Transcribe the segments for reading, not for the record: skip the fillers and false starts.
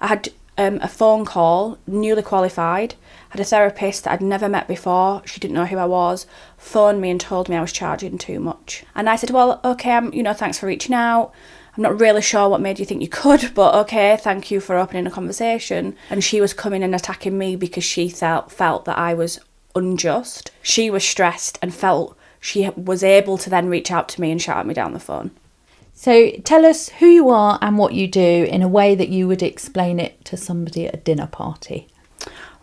I had a phone call, newly qualified, had a therapist that I'd never met before, she didn't know who I was, phoned me and told me I was charging too much. And I said, well, okay, thanks for reaching out. I'm not really sure what made you think you could, but okay, thank you for opening a conversation. And she was coming and attacking me because she felt that I was unjust. She was stressed and felt she was able to then reach out to me and shout at me down the phone. So tell us who you are and what you do in a way that you would explain it to somebody at a dinner party.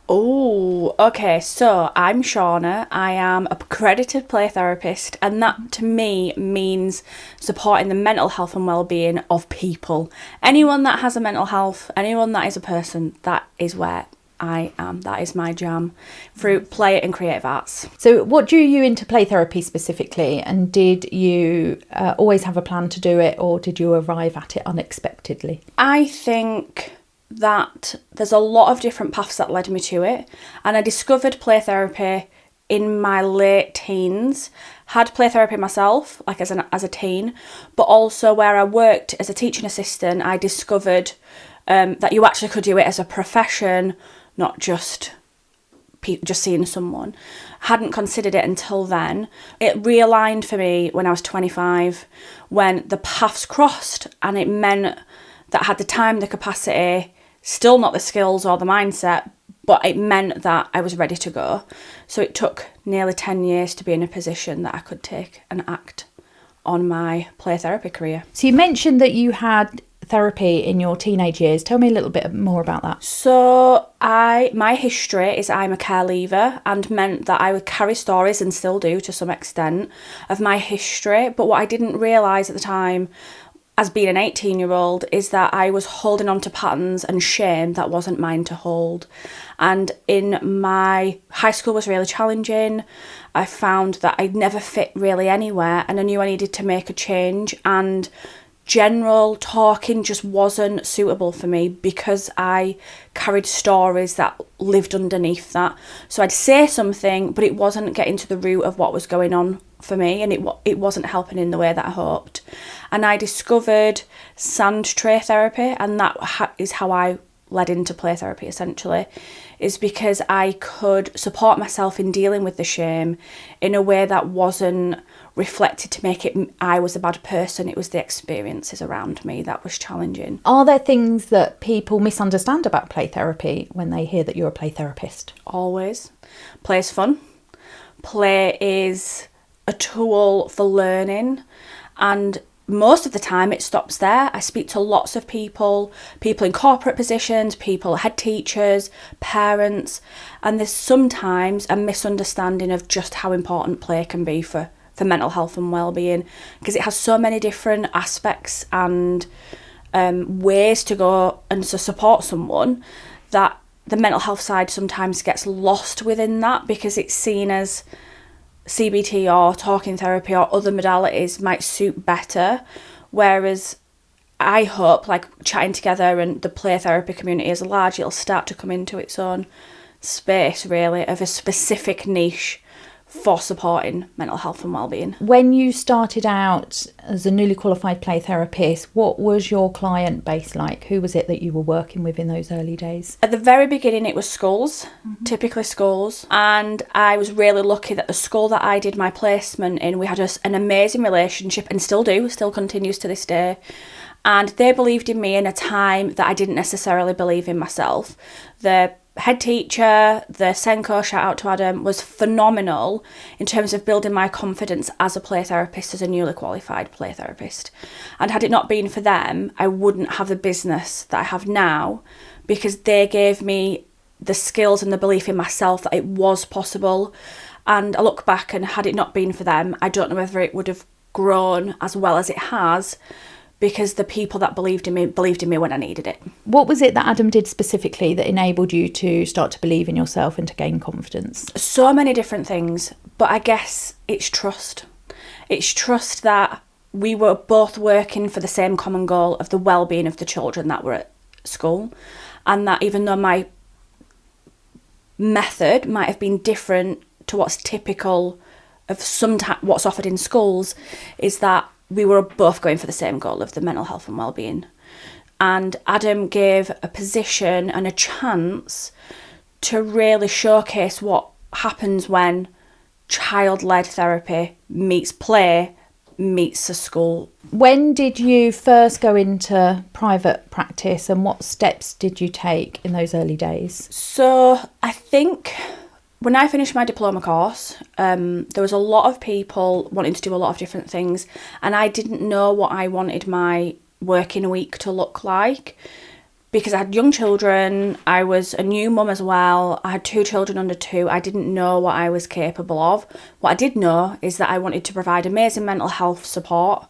Oh, okay. So I'm Shauna. I am a accredited play therapist, and that to me means supporting the mental health and well-being of people. Anyone that has a mental health, anyone that is a person, that is where I am. That is my jam through play and creative arts. So what drew you into play therapy specifically, and did you always have a plan to do it, or did you arrive at it unexpectedly? I think that there's a lot of different paths that led me to it, and I discovered play therapy in my late teens. Had play therapy myself, like as a teen, but also where I worked as a teaching assistant, I discovered that you actually could do it as a profession, not just seeing someone. Hadn't considered it until then. It realigned for me when I was 25, when the paths crossed, and it meant that I had the time, the capacity, still not the skills or the mindset, but it meant that I was ready to go. So it took nearly 10 years to be in a position that I could take and act on my play therapy career. So you mentioned that you had therapy in your teenage years. Tell me a little bit more about that. So my history is I'm a care leaver, and meant that I would carry stories, and still do to some extent, of my history. But what I didn't realise at the time, as being an 18-year-old, is that I was holding on to patterns and shame that wasn't mine to hold. And in my high school was really challenging. I found that I'd never fit really anywhere, and I knew I needed to make a change, and general talking just wasn't suitable for me because I carried stories that lived underneath that. So I'd say something, but it wasn't getting to the root of what was going on for me, and it wasn't helping in the way that I hoped. And I discovered sand tray therapy, and that is how I led into play therapy essentially, is because I could support myself in dealing with the shame in a way that wasn't reflected to make it I was a bad person. It was the experiences around me that was challenging. Are there things that people misunderstand about play therapy when they hear that you're a play therapist? Always. Play is fun. Play is a tool for learning, and most of the time it stops there. I speak to lots of people in corporate positions, people, head teachers, parents, and there's sometimes a misunderstanding of just how important play can be for mental health and well-being, because it has so many different aspects and ways to go and to support someone, that the mental health side sometimes gets lost within that, because it's seen as CBT or talking therapy or other modalities might suit better, whereas I hope, like, chatting together and the play therapy community as large, it'll start to come into its own space really of a specific niche for supporting mental health and well-being. When you started out as a newly qualified play therapist, what was your client base like? Who was it that you were working with in those early days? At the very beginning it was schools, typically schools, and I was really lucky that the school that I did my placement in, we had an amazing relationship, and still continues to this day, and they believed in me in a time that I didn't necessarily believe in myself. The head teacher, the Senko, shout out to Adam, was phenomenal in terms of building my confidence as a play therapist, as a newly qualified play therapist. And had it not been for them, I wouldn't have the business that I have now, because they gave me the skills and the belief in myself that it was possible. And I look back, and had it not been for them, I don't know whether it would have grown as well as it has, because the people that believed in me when I needed it. What was it that Adam did specifically that enabled you to start to believe in yourself and to gain confidence? So many different things, but I guess it's trust. It's trust that we were both working for the same common goal of the well-being of the children that were at school, and that even though my method might have been different to what's typical of what's offered in schools, is that we were both going for the same goal of the mental health and well-being. And Adam gave a position and a chance to really showcase what happens when child-led therapy meets play, meets a school. When did you first go into private practice, and what steps did you take in those early days? So I think when I finished my diploma course, there was a lot of people wanting to do a lot of different things, and I didn't know what I wanted my working week to look like, because I had young children. I was a new mum as well. I had 2 children under 2. I didn't know what I was capable of. What I did know is that I wanted to provide amazing mental health support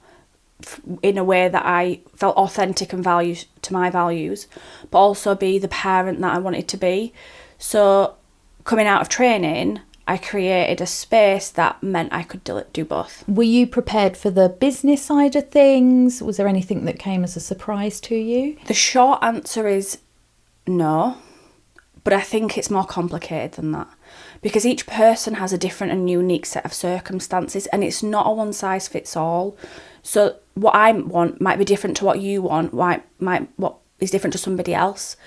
in a way that I felt authentic and values to my values, but also be the parent that I wanted to be. So coming out of training, I created a space that meant I could do both. Were you prepared for the business side of things? Was there anything that came as a surprise to you? The short answer is no, but I think it's more complicated than that, because each person has a different and unique set of circumstances, and it's not a one size fits all. So what I want might be different to what you want, what is different to somebody else.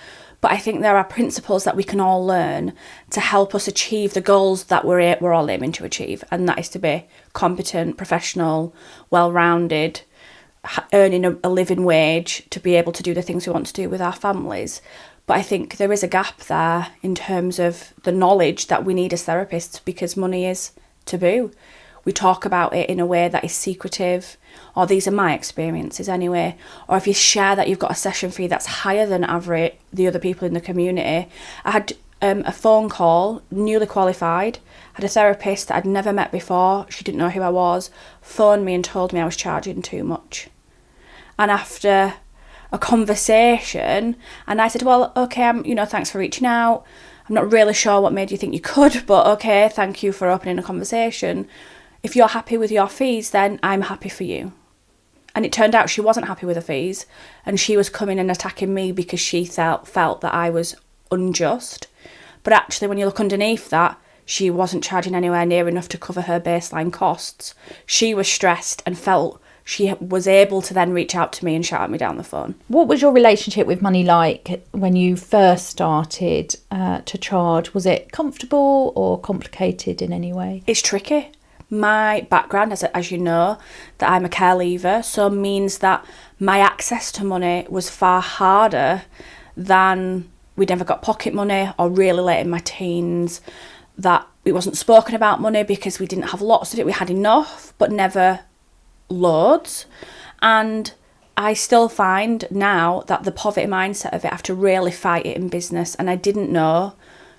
But I think there are principles that we can all learn to help us achieve the goals that we're all aiming to achieve. And that is to be competent, professional, well-rounded, earning a living wage to be able to do the things we want to do with our families. But I think there is a gap there in terms of the knowledge that we need as therapists, because money is taboo. We talk about it in a way that is secretive, or these are my experiences anyway. Or if you share that you've got a session fee that's higher than average, the other people in the community. I had a phone call, newly qualified, had a therapist that I'd never met before. She didn't know who I was, phoned me and told me I was charging too much. And after a conversation, and I said, well, okay, thanks for reaching out. I'm not really sure what made you think you could, but okay, thank you for opening a conversation. If you're happy with your fees, then I'm happy for you. And it turned out she wasn't happy with the fees, and she was coming and attacking me because she felt that I was unjust. But actually, when you look underneath that, she wasn't charging anywhere near enough to cover her baseline costs. She was stressed and felt she was able to then reach out to me and shout at me down the phone. What was your relationship with money like when you first started to charge? Was it comfortable or complicated in any way? It's tricky. My background, as you know, that I'm a care leaver, so means that my access to money was far harder than we never got pocket money, or really late in my teens, that it wasn't spoken about money because we didn't have lots of it. We had enough, but never loads. And I still find now that the poverty mindset of it, I have to really fight it in business, and I didn't know,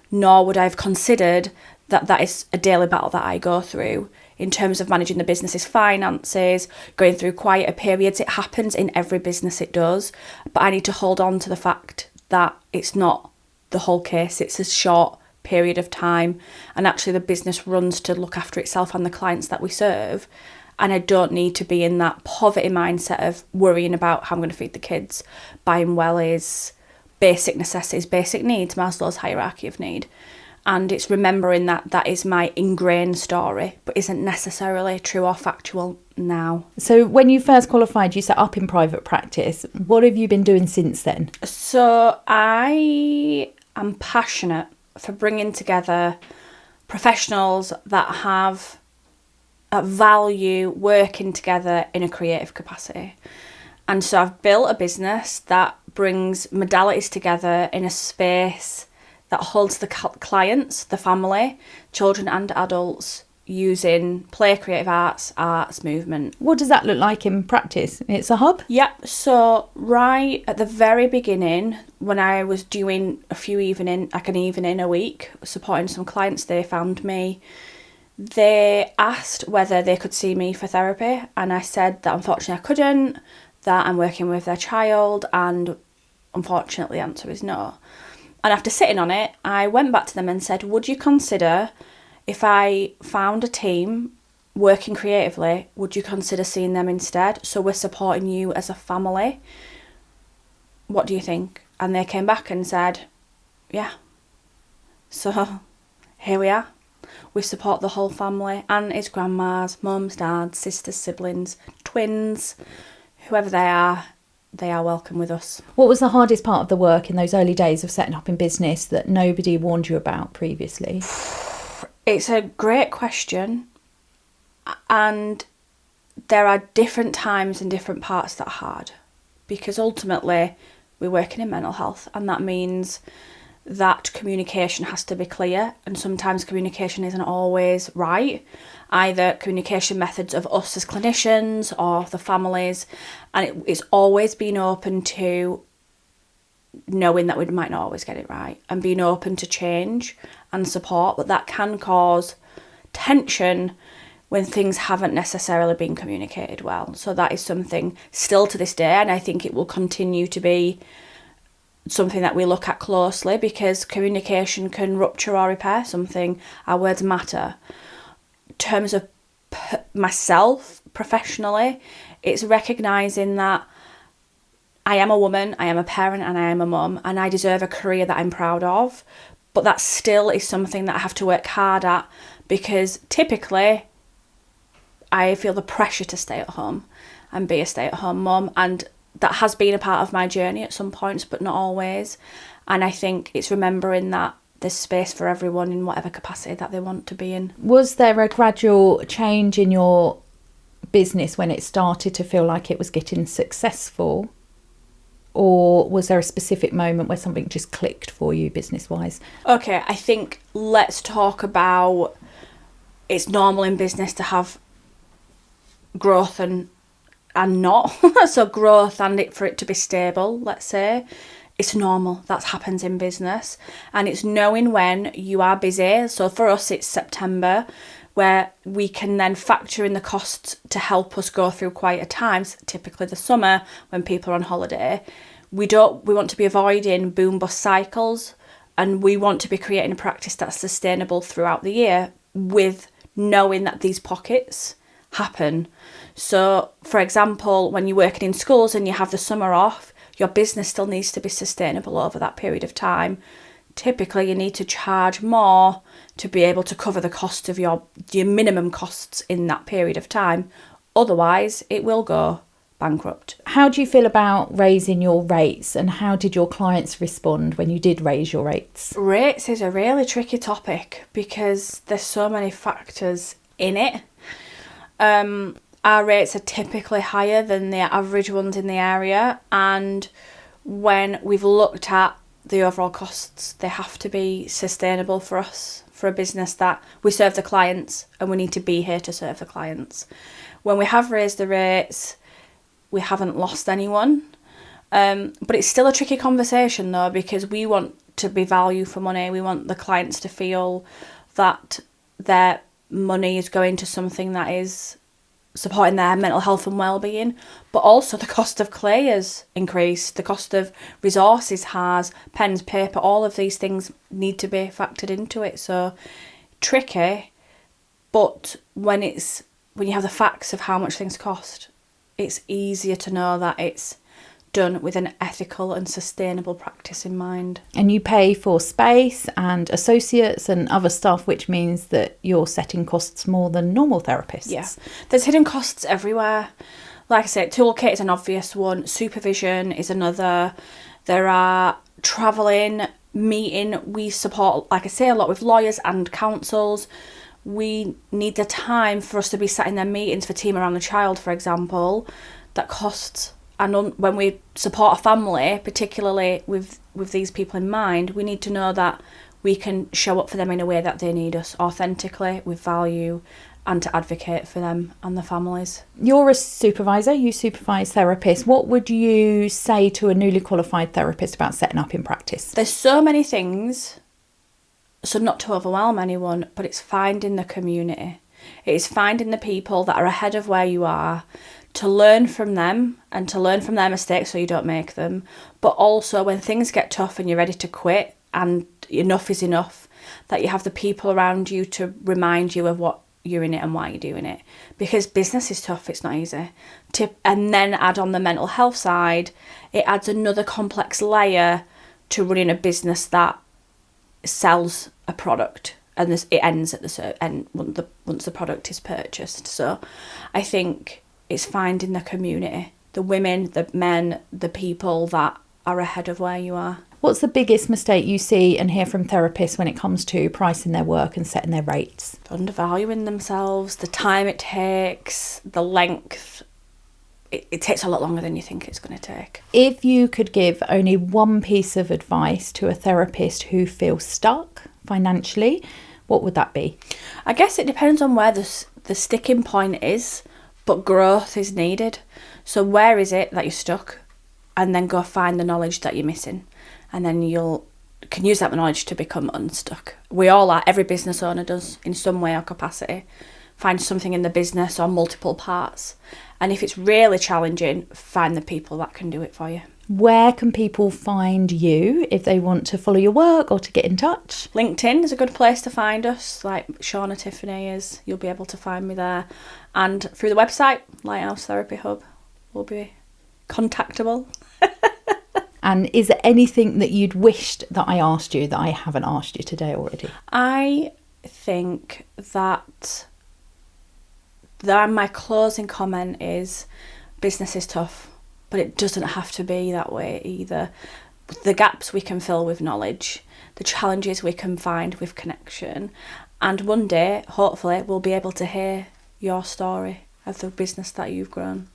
nor would I have considered that is a daily battle that I go through in terms of managing the business's finances, going through quieter periods. It happens in every business, it does, but I need to hold on to the fact that it's not the whole case. It's a short period of time, and actually the business runs to look after itself and the clients that we serve, and I don't need to be in that poverty mindset of worrying about how I'm going to feed the kids, buying wellies, basic necessities, basic needs, Maslow's hierarchy of need. And it's remembering that is my ingrained story, but isn't necessarily true or factual now. So when you first qualified, you set up in private practice. What have you been doing since then? So I am passionate for bringing together professionals that value working together in a creative capacity. And so I've built a business that brings modalities together in a space that holds the clients, the family, children and adults, using play, creative arts, movement. What does that look like in practice? It's a hub? Yep. So right at the very beginning, when I was doing an evening a week, supporting some clients, they found me. They asked whether they could see me for therapy, and I said that unfortunately I couldn't, that I'm working with their child, and unfortunately the answer is no. And after sitting on it, I went back to them and said, would you consider, if I found a team working creatively, would you consider seeing them instead? So we're supporting you as a family. What do you think? And they came back and said, yeah. So here we are. We support the whole family, aunties, grandmas, mums, dads, sisters, siblings, twins, whoever they are. they are welcome with us. What was the hardest part of the work in those early days of setting up in business that nobody warned you about previously? It's a great question, and there are different times and different parts that are hard, because ultimately we're working in mental health, and that means that communication has to be clear, and sometimes communication isn't always right, either communication methods of us as clinicians or the families, and it's always being open to knowing that we might not always get it right, and being open to change and support, but that can cause tension when things haven't necessarily been communicated well. So that is something still to this day, and I think it will continue to be something that we look at closely, because communication can rupture or repair something. Our words matter. In terms of myself professionally, it's recognising that I am a woman, I am a parent, and I am a mum, and I deserve a career that I'm proud of, but that still is something that I have to work hard at, because typically I feel the pressure to stay at home and be a stay-at-home mum, and that has been a part of my journey at some points, but not always. And I think it's remembering that there's space for everyone in whatever capacity that they want to be in. Was there a gradual change in your business when it started to feel like it was getting successful? Or was there a specific moment where something just clicked for you business-wise? Okay, I think let's talk about, it's normal in business to have growth and not. So growth and it for it to be stable, let's say. It's normal. That happens in business. And it's knowing when you are busy. So for us, it's September, where we can then factor in the costs to help us go through quieter times, typically the summer when people are on holiday. We want to be avoiding boom bust cycles, and we want to be creating a practice that's sustainable throughout the year, with knowing that these pockets happen. So, for example, when you're working in schools and you have the summer off, your business still needs to be sustainable over that period of time. Typically, you need to charge more to be able to cover the cost of your minimum costs in that period of time. Otherwise, it will go bankrupt. How do you feel about raising your rates, and how did your clients respond when you did raise your rates? Rates is a really tricky topic because there's so many factors in it. Our rates are typically higher than the average ones in the area, and when we've looked at the overall costs, they have to be sustainable for us, for a business that we serve the clients, and we need to be here to serve the clients. When we have raised the rates, we haven't lost anyone, but it's still a tricky conversation though, because we want to be value for money. We want the clients to feel that their money is going to something that is supporting their mental health and well-being, but also the cost of clay has increased, the cost of resources has, pens, paper, all of these things need to be factored into it. So tricky, but when you have the facts of how much things cost, it's easier to know that it's done with an ethical and sustainable practice in mind. And you pay for space and associates and other stuff, which means that you're setting costs more than normal therapists. Yeah, there's hidden costs everywhere. Like I said, toolkit is an obvious one. Supervision is another. There are travelling, meeting. We support, like I say, a lot with lawyers and councils. We need the time for us to be sat in their meetings for Team Around the Child, for example. That costs. And when we support a family, particularly with these people in mind, we need to know that we can show up for them in a way that they need us, authentically, with value, and to advocate for them and the families. You're a supervisor, you supervise therapists. What would you say to a newly qualified therapist about setting up in practice? There's so many things, so not to overwhelm anyone, but it's finding the community. It is finding the people that are ahead of where you are, to learn from them and to learn from their mistakes so you don't make them. But also when things get tough and you're ready to quit and enough is enough, that you have the people around you to remind you of what you're in it and why you're doing it. Because business is tough, it's not easy. And then add on the mental health side, it adds another complex layer to running a business that sells a product, and it ends at the end once the product is purchased. So I think it's finding the community the women, the men, the people that are ahead of where you are. What's the biggest mistake you see and hear from therapists when it comes to pricing their work and setting their rates? Undervaluing themselves, the time it takes, the length. It takes a lot longer than you think it's going to take. If you could give only one piece of advice to a therapist who feels stuck financially, what would that be? I guess it depends on where the sticking point is, but growth is needed. So where is it that you're stuck? And then go find the knowledge that you're missing. And then you can use that knowledge to become unstuck. We all are. Every business owner does in some way or capacity. Find something in the business or multiple parts. And if it's really challenging, find the people that can do it for you. Where can people find you if they want to follow your work or to get in touch? LinkedIn is a good place to find us, like Shauna, Tiffany is. You'll be able to find me there. And through the website, Lighthouse Therapy Hub, will be contactable. And is there anything that you'd wished that I asked you that I haven't asked you today already? I think that my closing comment is business is tough, but it doesn't have to be that way either. The gaps we can fill with knowledge, the challenges we can find with connection, and one day, hopefully, we'll be able to hear your story of the business that you've grown.